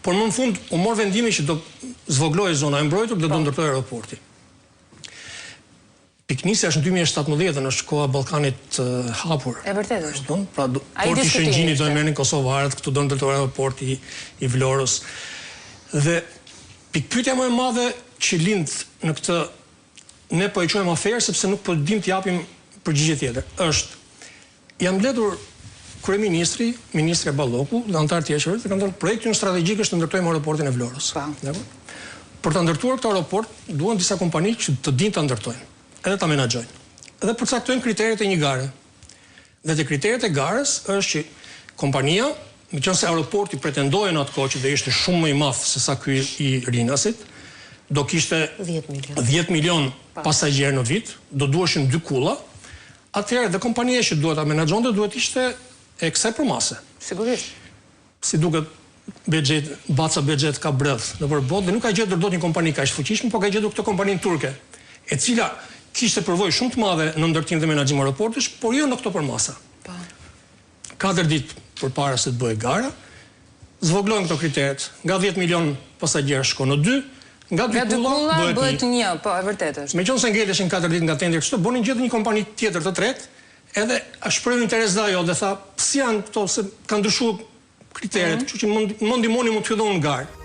Por më në fund u mor vendimi që do zvoglohej zona e mbrojtur dhe do ndërtohej aeroporti. Piknisja është në 2017, është koha Ballkanit hapur. E vërtetë është. Pra, porti Shëngjinit do e merrnin kosovarët, këtu do ndërtohej aeroporti i Vlorës. Dhe pikpyetja më e madhe që lind në këtë, ne po e quajmë aferë sepse nuk po dim të japim përgjigje tjetër, është janë mbledhur kryeministri, ministri Balloku dhe anëtar tjerë që kanë thënë projekti strategjik është të ndërtojmë aeroportin e Vlorës. Për të ndërtuar këtë aeroport, duhen disa kompani që të dinë ta ndërtojnë, edhe ta menaxhojnë. Dhe përcaktojnë kriteret e një gare. Dhe te kriteret e garës është që kompania, meqense aeroporti pretendoi në atë kohë që do ishte shumë më i madh se sa ky i Rinasit, do kishte 10 milion pasagjerë në vit, do duheshin 2 kulla. Atëherë dhe kompania që duhet ta menaxhonte duhet ishte e kësaj përmase. Sigurisht. Si duket baca bexhet ka bredh nëpër botë dhe nuk ka gjetur dot një kompani kaq fuqishme, por ka gjetur këtë kompaninë turke, e cila kishte përvojë shumë të madhe në ndërtim dhe menaxhim aeroportish, por jo në këto përmasa. 4 ditë përpara se të bëhej gara, zvoglohen këto kriteret. Nga 10 milion pasagjerë shkon në 2, nga 2 kulla bëhet 1, po, e vërtetë është. Meqense ngeleshin 4 ditë nga tendri kështu, bonin gjetur një kompani tjetër të tretë, edhe shprehën interes dhe ajo dhe tha, si janë këto se kanë ndryshuar kriteret, kështu që më ndihmoni më të fillon në garë.